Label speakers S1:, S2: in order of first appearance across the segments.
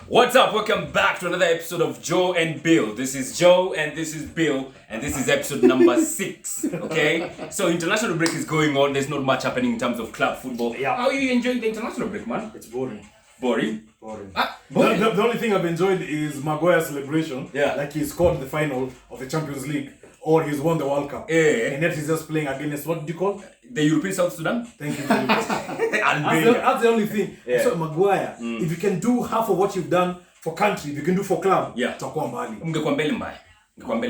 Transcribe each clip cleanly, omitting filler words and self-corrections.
S1: What's up? Welcome back to another episode of Joe and Bill. This is Joe and this is Bill and this is episode number 6. Okay? So international break is going on. There's not much happening in terms of club football.
S2: Yeah.
S1: How are you enjoying the international break, man?
S2: It's boring.
S1: Boring?
S2: Boring.
S1: Boring.
S2: The only thing I've enjoyed is Bwire's celebration.
S1: Yeah.
S2: Like he scored the final of the Champions League or he's won the World Cup.
S1: Yeah.
S2: And yet he's just playing against, what do you call?
S1: The European South Sudan?
S2: Thank you very much.
S1: Albania.
S2: That's the only thing.
S1: Yeah.
S2: So Bwire, if you can do half of what you've done for country, if you can do for club,
S1: Yeah.
S2: utakuwa mbali.
S1: Ungekuwa mbele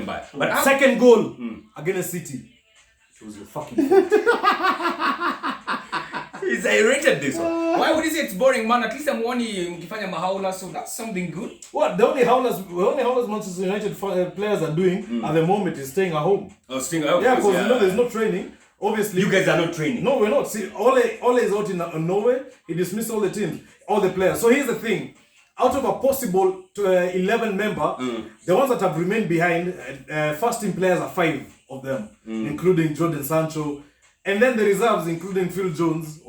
S1: mbaya. But
S2: Second goal against City. It was your fucking fault.
S1: He's irritated this one. Why would you say it's boring, man? At least I'm warning mkifanya howler, so that's something good.
S2: What the only howlers Manchester United players are doing at the moment is staying at home.
S1: Oh, Sting.
S2: Yeah, because you know there's no training. Obviously,
S1: You guys are not training.
S2: No, we're not. See, Ole is out in Norway. He dismissed all the teams, all the players. So here's the thing: out of a possible 11 member, the ones that have remained behind, first team players are 5 of them, including Jordan Sancho, and then the reserves, including Phil Jones.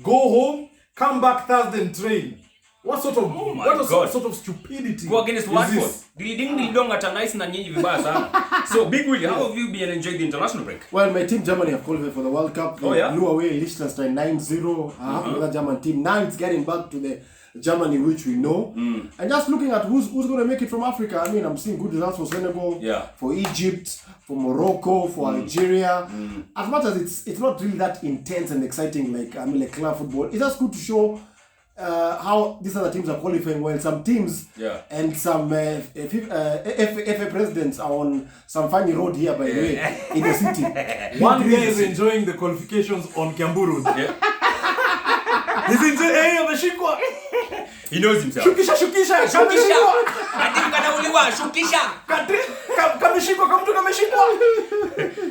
S2: Go home, come back Thursday and train. What sort of sort of stupidity?
S1: Go against
S2: is
S1: Watford.
S2: this?
S1: Ding at a nice na nyinyi vibaya sana. So Big Willie, how have you been enjoying the international break?
S3: Well, my team Germany have qualified for the World Cup. They blew away Liechtenstein 9-0. I have another German team. Now it's getting back to the Germany which we know. And just looking at who's going to make it from Africa. I mean, I'm seeing good results for Senegal, for Egypt, for Morocco, for Algeria. As much as it's not really that intense and exciting like club football, it's just good to show how these other teams are qualifying well. Some teams and some FA presidents are on some funny road here, by the way, in the city.
S2: One guy is enjoying the qualifications on Kiamburu. He's enjoying ameshikwa.
S1: He knows himself.
S2: Shukisha.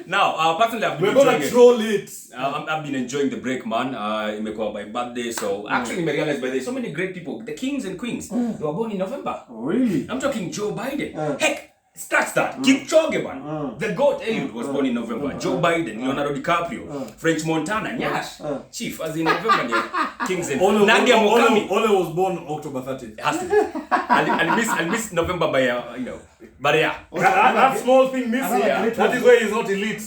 S1: Now, personally, I've been
S2: We're
S1: enjoying
S2: gonna troll it.
S1: I've been enjoying the break, man. Imekuwa my birthday, so actually I realized by the so many great people, the kings and queens, they were born in November.
S3: Really?
S1: I'm talking Joe Biden. Heck, scratch that. Kipchoge, man. The GOAT Eliud was born in November. Joe Biden, Leonardo DiCaprio, French Montana, Nyash, Chief, as in November, kings and Nadia Mokami.
S2: Ole was born October 30th.
S1: Has to be. I'll miss November by but yeah.
S2: That small thing missing. That is why he's not elite.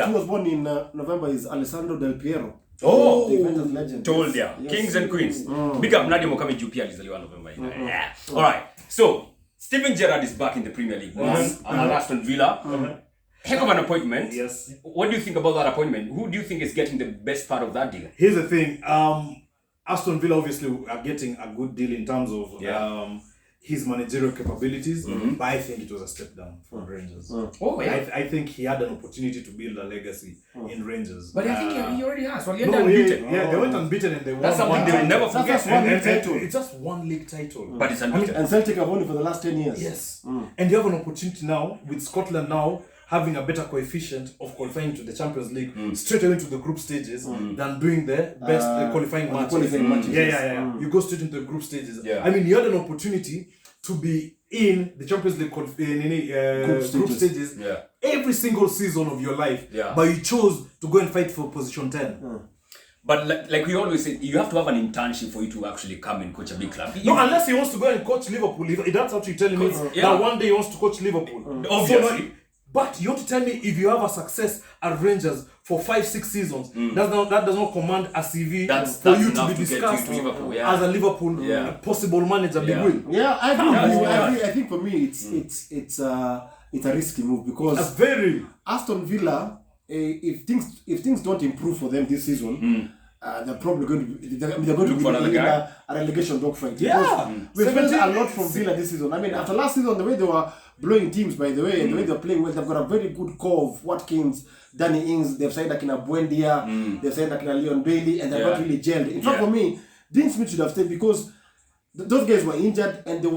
S3: Who was born in November is Alessandro Del Piero.
S1: Oh,
S3: the Juventus legend.
S1: Told ya.
S3: Yes.
S1: Kings and queens. Big up Nadia Mokami Jupia alizaliwa November. Yeah. All right. So Steven Gerrard is back in the Premier League. At Aston Villa. Heck of an appointment.
S2: Yes.
S1: What do you think about that appointment? Who do you think is getting the best part of that deal?
S2: Here's the thing. Aston Villa obviously are getting a good deal in terms of his managerial capabilities, but I think it was a step down from Rangers.
S1: Oh, yeah.
S2: I think he had an opportunity to build a legacy in Rangers.
S1: But I think he already has. Well, he
S2: No,
S1: unbeaten.
S2: they went unbeaten and they won.
S1: That's something they will never forget.
S2: It's just one league title.
S1: But it's unbeaten.
S3: And Celtic have won it for the last 10 years.
S2: Yes. And you have an opportunity now with Scotland now having a better coefficient of qualifying to the Champions League straight away into the group stages than doing the best qualifying matches. Yeah. You go straight into the group stages.
S1: Yeah.
S2: I mean, you had an opportunity to be in the Champions League group stages every single season of your life, but you chose to go and fight for position 10.
S1: But like we always say, you have to have an internship for you to actually come and coach a big club.
S2: No, unless he wants to go and coach Liverpool. That's what you're telling me. That one day he wants to coach Liverpool.
S1: Obviously.
S2: But you want to tell me if you have a success at Rangers for 5-6 seasons, that does not command a CV for you to be discussed as a Liverpool possible manager. Big Will.
S3: Yeah, I agree. I think for me it's a risky move because
S2: That's very
S3: Aston Villa, if things don't improve for them this season, they're probably going to be in a relegation dogfight.
S2: Yeah,
S3: we've learned a lot from Villa this season. I mean, after last season, the way they were blowing teams, by the way, and the way they're playing well, they've got a very good core of Watkins, Danny Ings. They've signed Akina Buendia, they've signed Akina Leon Bailey, and they're not really gelled. In fact, for me, Dean Smith should have stayed because those guys were injured and they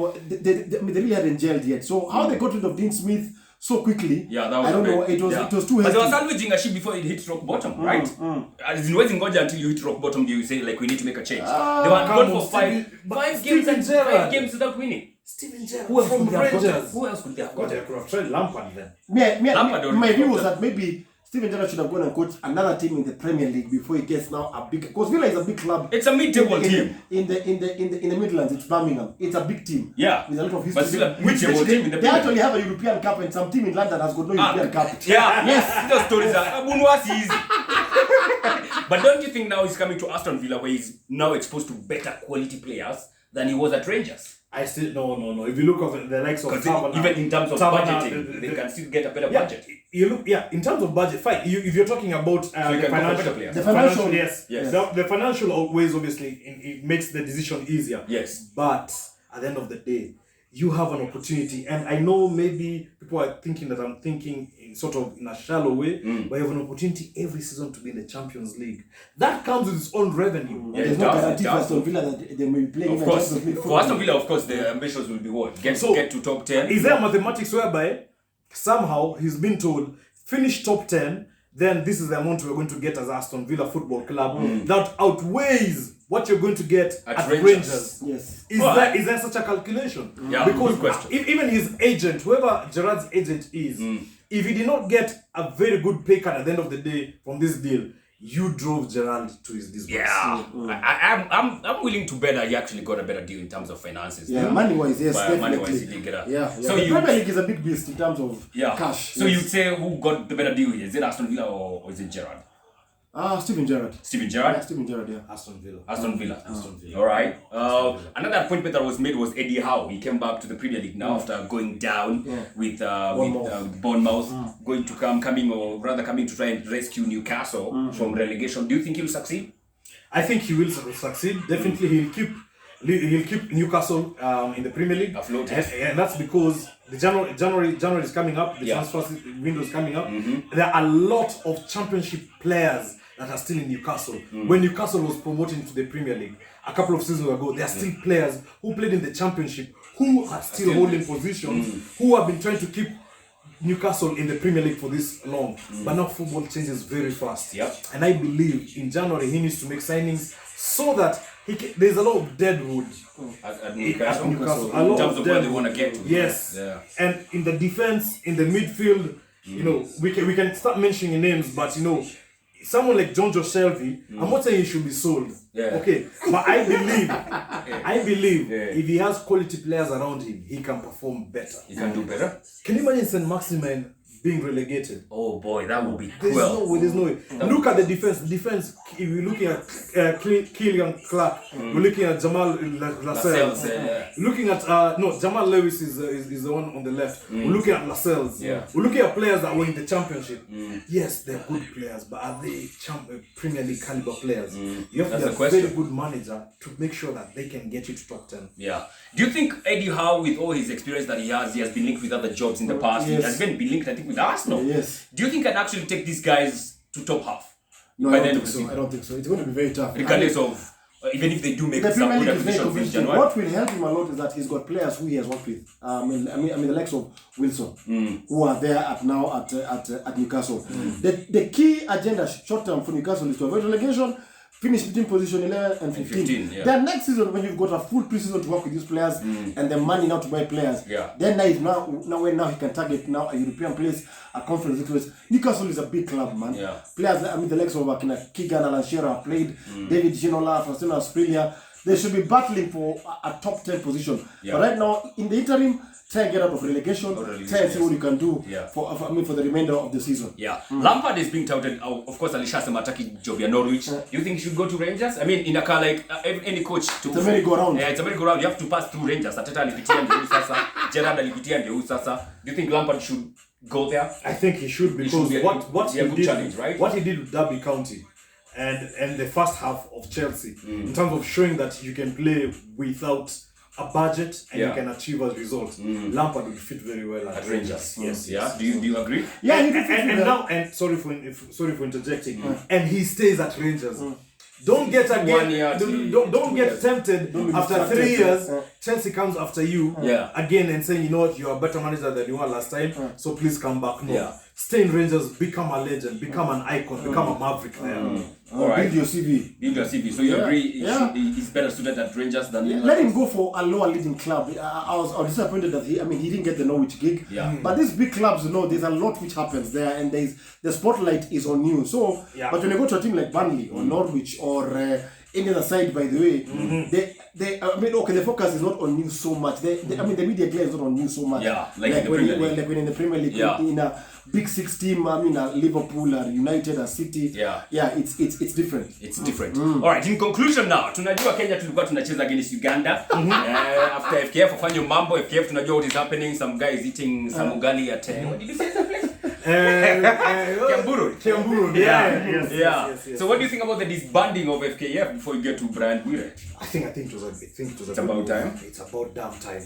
S3: really hadn't gelled yet. So how they got rid of Dean Smith so quickly,
S1: that was
S3: I don't know. It was too
S1: But
S3: heavy.
S1: they were salvaging a ship before it hit rock bottom, right? As in waiting until you hit rock bottom, you say like we need to make a change. They were gone for five games without winning.
S2: Steven Gerrard.
S1: Who else
S2: from
S1: could they have
S2: Rangers.
S1: got? Who else could they have got?
S2: They could have tried Lampard then.
S3: My view was that maybe Steven Gerrard should have gone and coached another team in the Premier League before he gets now a big. Because Villa is a big club.
S1: It's a mid-table team.
S3: In the Midlands, it's Birmingham. It's a big team.
S1: Yeah.
S3: With a lot of history.
S1: But still a mid-table team in the
S3: They actually have a European Cup, and some team in London has got no European Cup.
S1: Yeah. Yes. Those stories are Bunwasi easy. But don't you think now he's coming to Aston Villa where he's now exposed to better quality players than he was at Rangers?
S2: I still no. If you look at the likes of Taverner,
S1: even in terms of budgeting, they can still get a better budget.
S2: You look, in terms of budget, fine. If you're talking about the financial, yes. The financial ways, obviously, it makes the decision easier.
S1: Yes.
S2: But at the end of the day, you have an opportunity, and I know maybe people are thinking that I'm thinking sort of in a shallow way, but you have an opportunity every season to be in the Champions League. That comes with its own revenue.
S3: There's no guarantee for Aston Villa that they may be playing in the Champions League.
S1: For Aston Villa, of course, the ambitions will be what? Get to top 10.
S2: Is there mathematics whereby somehow he's been told, finish top 10, then this is the amount we're going to get as Aston Villa Football Club that outweighs what you're going to get at Rangers.
S3: Yes.
S2: Is there such a calculation?
S1: Yeah,
S2: because even his agent, whoever Gerrard's agent is, if he did not get a very good pay cut at the end of the day from this deal, you drove Gerrard to his disgrace.
S1: Yeah. I'm willing to bet that he actually got a better deal in terms of finances.
S3: Yeah, money-wise, yes, definitely.
S1: Money-wise, he did get a...
S3: Yeah.
S1: So
S3: the Premier League is a big beast in terms of cash.
S1: So you'd say who got the better deal here? Is it Aston Villa or is it Gerrard?
S3: Steven Gerrard.
S1: Steven Gerrard?
S3: Yeah, Steven Gerrard, yeah.
S2: Aston Villa.
S1: Aston Villa. All right. Another appointment that was made was Eddie Howe. He came back to the Premier League now after going down with Bournemouth, coming to try and rescue Newcastle from relegation. Do you think he'll succeed?
S2: I think he will succeed. Definitely, he'll keep Newcastle in the Premier League
S1: afloat.
S2: And that's because the January is coming up. The transfer window is coming up. There are a lot of Championship players that are still in Newcastle. When Newcastle was promoted into the Premier League a couple of seasons ago, there are still players who played in the Championship who are still holding positions, who have been trying to keep Newcastle in the Premier League for this long. But now football changes very fast. And I believe in January he needs to make signings so that there's a lot of dead wood
S1: at Newcastle.
S2: In
S1: terms of where they want to get to.
S2: Yes. And in the defense, in the midfield, you know, we can start mentioning names, but you know, someone like John Joe Shelby, I'm not saying he should be sold. Okay. But I believe if he has quality players around him, he can perform better.
S1: He can do better.
S2: Can you imagine St. Maximin being relegated?
S1: Oh boy, that would be cruel.
S2: There's no way. Look at the defense. The defense, if you're looking at Killian Clark, we're looking at Jamal Lascelles. Looking at Jamal Lewis is the one on the left. We're looking at Lascelles. We're looking at players that were in the Championship. Yes, they're good players, but are they Premier League caliber players? You have to be a very good manager to make sure that they can get you to top 10.
S1: Yeah. Do you think Eddie Howe, with all his experience that he has been linked with other jobs in the past. He has been linked, I think, with Arsenal.
S3: Yes.
S1: Do you think can actually take these guys to top half?
S3: No, I don't think so. It's going to be very tough.
S1: Regardless of even if they do make some good acquisitions in January.
S3: What will help him a lot is that he's got players who he has worked with. I mean the likes of Wilson, who are there at Newcastle. The key agenda short term for Newcastle is to avoid relegation, finish between position 11 and 15. Then next season, when you've got a full pre-season to work with these players and the money now to buy players, then now he can target now a European place, a conference interest. Newcastle is a big club, man. Players, the likes of Keegan Alan Shearer have played, David Ginola, Faustino Asprilla. They should be battling for a top 10 position. But right now, in the interim, try and get out of relegation. Try and see what you can do for the remainder of the season.
S1: Lampard is being touted. Of course, Alisha Semataki Jovia Norwich. Do you think he should go to Rangers? I mean, in a car like any coach,
S3: it's a merry-go-round.
S1: It's a merry-go-round. You have to pass through Rangers. Ateta alipitia ndio sasa. Gerrard alipitia ndio sasa. Do you think Lampard should go there?
S2: I think he should, because what he did with Derby County and the first half of Chelsea, in terms of showing that you can play without a budget and you can achieve a result, Lampard would fit very well at Rangers.
S1: Yes. Do you agree?
S2: Yeah, and sorry for interjecting. And he stays at Rangers. Don't get don't get tempted after 3 years. Chelsea comes after you again and saying, you know what, you're a better manager than you were last time, so please come back. No, stay in Rangers, become a legend, become an icon, become a maverick there.
S1: All right.
S3: Build your CV.
S1: Build your CV. So you agree he's better suited at Rangers than
S3: Let him go for a lower leading club. I was disappointed that he didn't get the Norwich gig.
S1: Yeah.
S3: But these big clubs, there's a lot which happens there, and the spotlight is on you. So, but when you go to a team like Burnley or Norwich or any other side, by the way, the focus is not on you so much. The media play is not on you so much.
S1: Yeah, like in the Premier League.
S3: Like when in the Premier League, in a big 6 team, Liverpool or United or City. It's different.
S1: It's different. All right, in conclusion now, tunajua Kenya tulikuwa tunacheza against Uganda. After FKF wafanye mambo, FKF tunajua what is happening. Some guy is eating some ugali at what did you say that place? Kiamburu. Yes. So what do you think about the disbanding of FKF before you get to Bwire?
S2: I think it was
S1: about time.
S2: It's about damn time.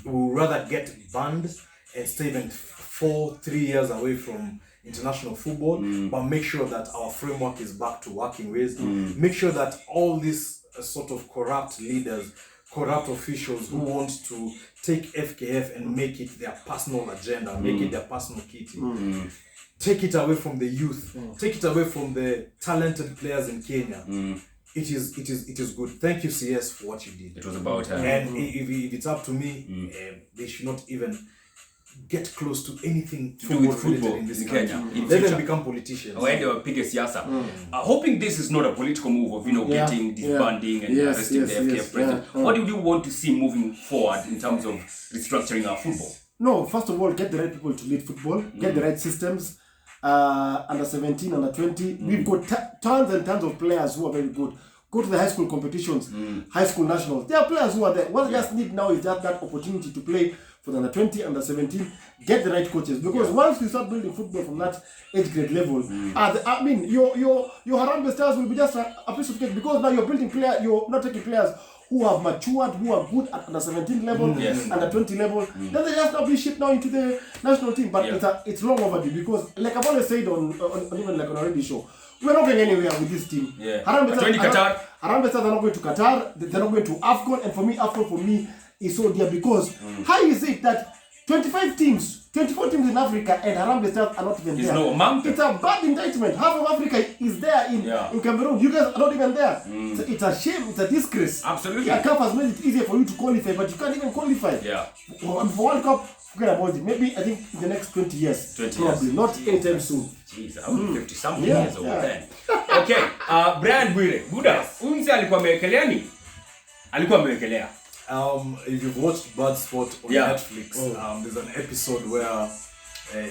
S2: We would rather get banned and stay even 3 years away from international football, but make sure that our framework is back to working ways. Make sure that all these sort of corrupt leaders, corrupt officials who want to take FKF and make it their personal agenda, make it their personal kitty. Take it away from the youth. Take it away from the talented players in Kenya. It is good. Thank you, CS, for what you did.
S1: It was about time.
S2: And if it's up to me, they should not even get close to anything
S1: to do with football
S2: in this
S1: in
S2: country.
S1: Kenya.
S2: Let them become politicians.
S1: When they were biggest siasa. Hoping this is not a political move of getting disbanding and arresting the FKF president. What do you want to see moving forward in terms of restructuring our football?
S3: No, first of all, get the right people to lead football, get the right systems. Under 17, under 20, we've got tons and tons of players who are very good. Go to the high school competitions, high school nationals. There are players who are there. What they just need now is just that opportunity to play for the under 20, under 17, get the right coaches. Because once you start building football from that age grade level, your Harambee Stars will be just a piece of cake, because now you're building you're not taking players who have matured, who are good at under 17 level, under 20 level. Then they just now be shipped now into the national team. But it's long overdue, because like I've always said on even like on a radio show, we're not going anywhere with this team. Harambee Stars are not going to Qatar, they're not going to AFCON, and for me, AFCON for me is so dear, because how is it that 24 teams in Africa and Harambee Stars are not even there?
S1: No amount.
S3: It's a bad indictment. Half of Africa is there in Cameroon. You guys are not even there. It's a shame. It's a disgrace.
S1: Absolutely.
S3: CAF has made it easier for you to qualify, but you can't even qualify. For World Cup, forget about it. Maybe I think in the next 20 years.
S1: 20
S3: probably.
S1: years.
S3: Not anytime soon.
S1: Jeez, I'm 50 something years old then. Okay, Bwire, Buddha, umse alikuwa amewekelea ni? Alikuwa amewekelea.
S2: If you've watched Bad Sport on Netflix, there's an episode where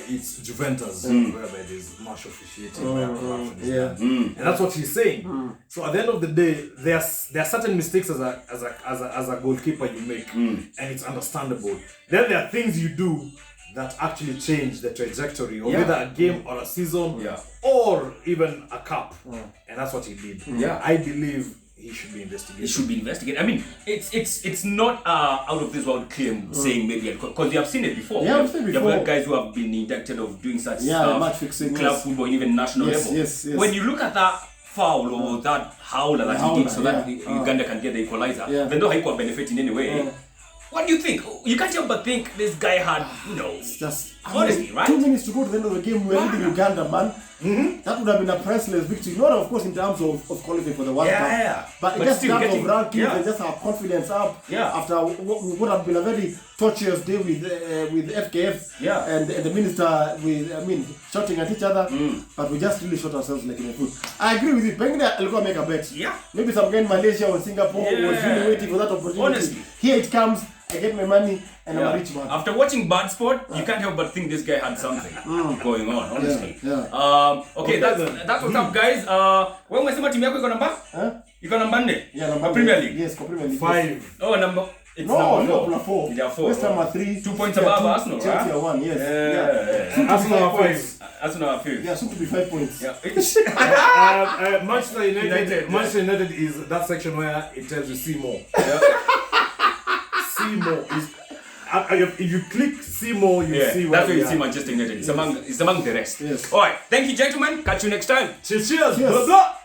S2: it's Juventus, whereby there's much officiating, where corruption is done. And that's what he's saying. So at the end of the day, there are certain mistakes as a goalkeeper you make, and it's understandable. Then there are things you do that actually change the trajectory of either a game or a season, or even a cup. And that's what he did. I believe he should be investigated.
S1: He should be investigated. I mean, it's not out of this world claim saying maybe, because you have seen it before.
S3: Yeah, I've seen it before.
S1: You have guys who have been indicted of doing such
S3: match fixing,
S1: club football, even national level.
S3: Yes.
S1: When you look at that foul or that howler that he did so that Uganda can get the equalizer, then though he could benefit in any way. What do you think? You can't help but think this guy had,
S3: it's just
S1: honestly, right?
S3: 2 minutes to go to the end of the game. We're leading Uganda, man. That would have been a priceless victory. Not, of course, in terms of qualifying for the World Cup. But just in terms of rankings and just our confidence up after what would have been a very tortuous day with FKF and the minister shouting at each other. But we just really shot ourselves like in a foot. I agree with you. Pengine alikuwa make a bet. Maybe some guy in Malaysia or Singapore was really waiting for that opportunity. Honestly. Here it comes. I get my money and I'm a rich man.
S1: After watching Bad Sport, you can't help but think this guy had something going on, honestly. Okay, that's what's up, guys. Wewe umesema timu yako iko namba? Iko namba 4?
S3: Yeah, number
S1: Premier League.
S3: Yes, for Premier League.
S2: 5.
S1: Oh, number. It's
S3: number
S1: 4.
S3: 4.
S1: Yeah, 4.
S3: West Ham are 3.
S1: 2 points above Arsenal, right?
S3: Chelsea are 1. Yes.
S2: Arsenal are 5.
S1: Arsenal are 5.
S3: Yeah, soon to be 5 points.
S2: Manchester United is that section where it tells you see more. See more is if you click see more, you see where
S1: that's where you see Manchester United. It's among the rest.
S3: Yes.
S1: All right. Thank you, gentlemen. Catch you next time.
S2: Cheers. Blah, blah.